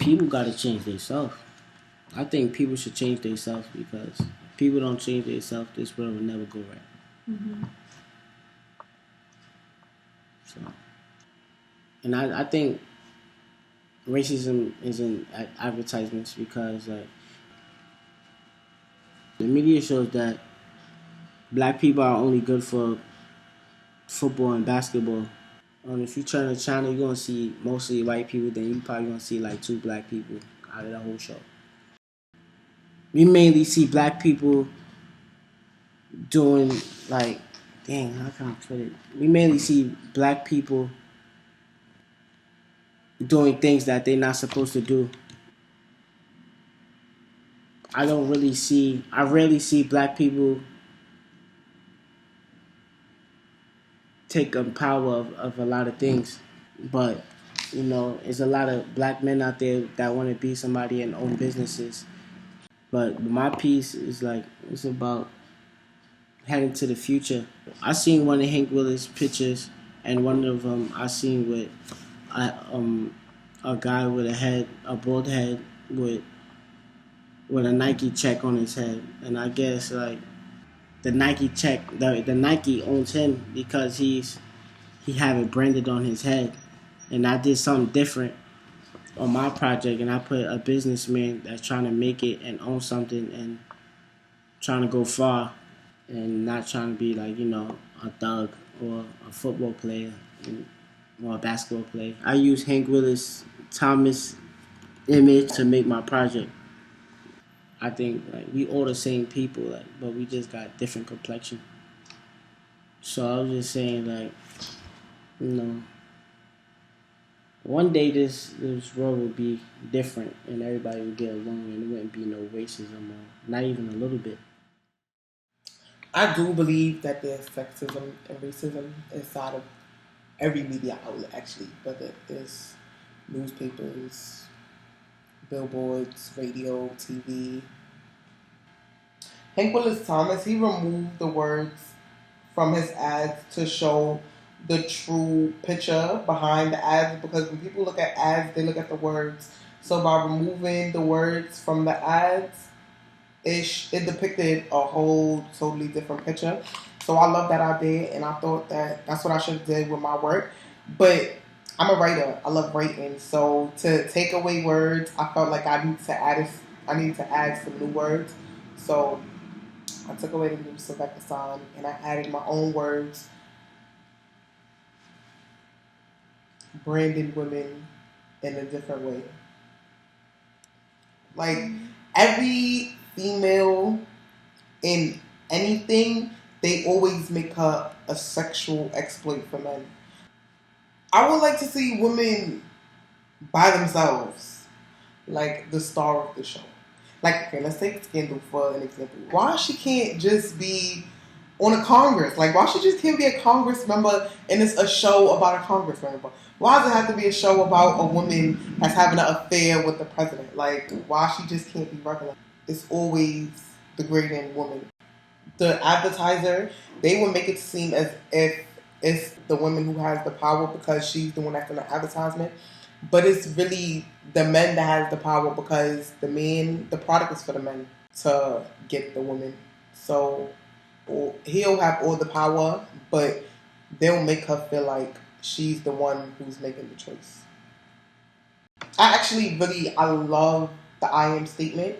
people got to change themselves. I think people should change themselves because if people don't change themselves, this world will never go right. Mm-hmm. So, and I think racism is in advertisements because the media shows that black people are only good for football and basketball. If you turn the channel, you're gonna see mostly white people. Then you probably gonna see like 2 black people out of the whole show. We mainly see black people doing like, dang, how can I put it? We mainly see black people doing things that they're not supposed to do. I rarely see black people take power of a lot of things. But, there's a lot of black men out there that want to be somebody and own businesses. But my piece is it's about heading to the future. I seen one of Hank Willis pictures, and one of them I seen with a guy with a bald head with a Nike check on his head, and I guess the Nike check, the Nike owns him because he have it branded on his head, and I did something different on my project, and I put a businessman that's trying to make it and own something and trying to go far and not trying to be a thug or a football player or a basketball player. I use Hank Willis Thomas image to make my project. I think we all the same people, but we just got different complexion. So I was just saying one day this world would be different and everybody would get along and there wouldn't be no racism or not even a little bit. I do believe that there's sexism and racism inside of every media outlet, actually, whether it's newspapers, billboards, radio, TV. Hank Willis Thomas, he removed the words from his ads to show the true picture behind the ads, because when people look at ads, they look at the words. So by removing the words from the ads, it depicted a whole totally different picture. So I love that idea, and I thought that that's what I should have did with my work. But I'm a writer. I love writing. So to take away words, I felt like I need to add some new words. So I took away the new Sylvester sign and I added my own words. Branded women in a different way. Like every female in anything, they always make her a sexual exploit for men. I would like to see women by themselves, like the star of the show. Like, okay, let's take Scandal for an example. Why she can't just be on a Congress? Like, why she just can't be a Congress member and it's a show about a Congress member? Why does it have to be a show about a woman that's having an affair with the president? Like, why she just can't be regular? It's always degrading woman. The advertiser, they would make it seem as if it's the woman who has the power because she's the one that's in the advertisement. But it's really the men that has the power because the product is for the men to get the women. So he'll have all the power, but they'll make her feel like she's the one who's making the choice. I love the I am statement.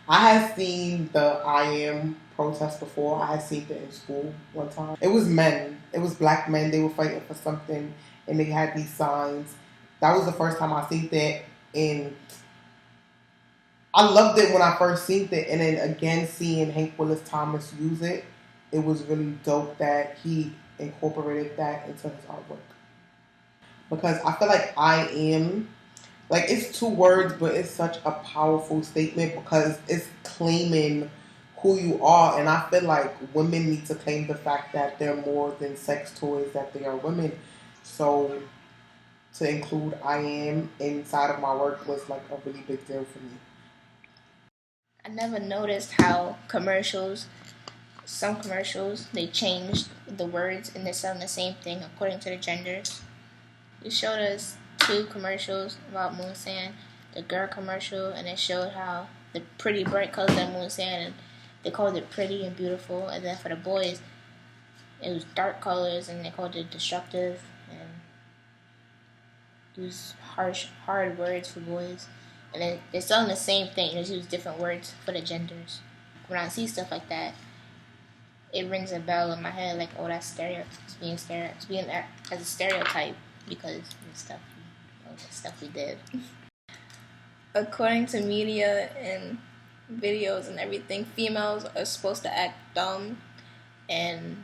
I had seen the I am protest before. I had seen it in school one time. It was men. It was black men. They were fighting for something and they had these signs. That was the first time I seen that, and I loved it when I first seen it, and then again seeing Hank Willis Thomas use it, it was really dope that he incorporated that into his artwork. Because I feel like I am, it's 2 words, but it's such a powerful statement because it's claiming who you are, and I feel like women need to claim the fact that they're more than sex toys, that they are women. So to include I am inside of my work was a really big deal for me. I never noticed how some commercials, they changed the words and they're selling the same thing according to the genders. You showed us two commercials about moon sand. The girl commercial, and it showed how the pretty bright colors of moon sand, and they called it pretty and beautiful. And then for the boys, it was dark colors, and they called it destructive and use harsh, hard words for boys. And they're selling the same thing. They just use different words for the genders. When I see stuff like that, it rings a bell in my head, like, oh, that's it's being as a stereotype because of the stuff we did. According to media and videos and everything, females are supposed to act dumb and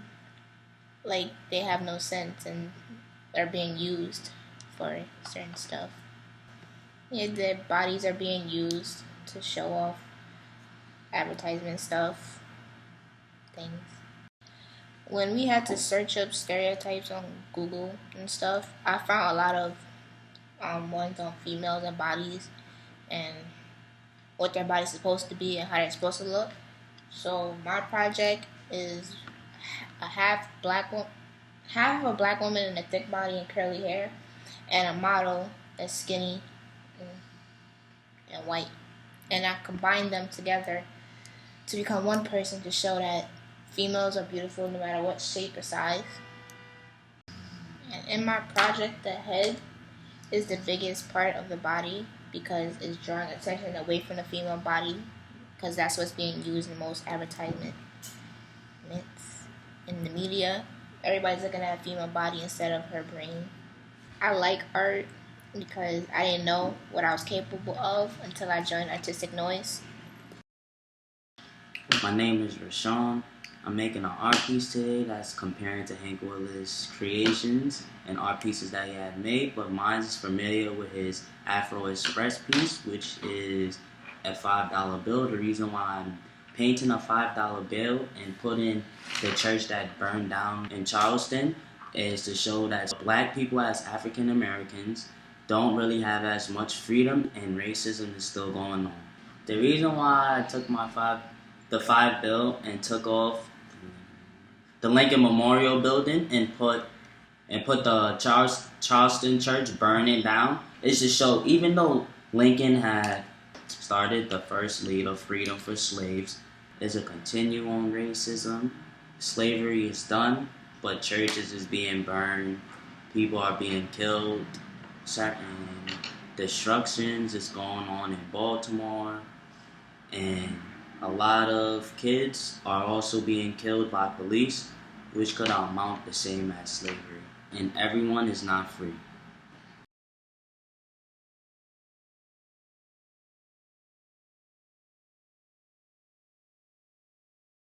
like they have no sense and are being used for certain stuff. Yeah, their bodies are being used to show off advertisement stuff, things. When we had to search up stereotypes on Google and stuff, I found a lot of ones on females and bodies and what their body's supposed to be and how they're supposed to look. So my project is a half of a black woman in a thick body and curly hair, and a model that's skinny and white. And I combined them together to become one person to show that females are beautiful no matter what shape or size. And in my project, the head is the biggest part of the body because it's drawing attention away from the female body because that's what's being used in most advertisements in the media. Everybody's looking at a female body instead of her brain. I like art because I didn't know what I was capable of until I joined Artistic Noise. My name is Rashawn. I'm making an art piece today that's comparing to Hank Willis' creations and art pieces that he had made, but mine is familiar with his Afro Express piece, which is a $5 bill. The reason why I'm painting a $5 bill and putting the church that burned down in Charleston is to show that black people as African Americans don't really have as much freedom and racism is still going on. The reason why I took the $5 bill and took off the Lincoln Memorial Building and put the Charleston Church burning down is to show, even though Lincoln had started the first lead of freedom for slaves, there's a continuing racism. Slavery is done, but churches is being burned, people are being killed, certain destructions is going on in Baltimore, and a lot of kids are also being killed by police, which could amount the same as slavery. And everyone is not free.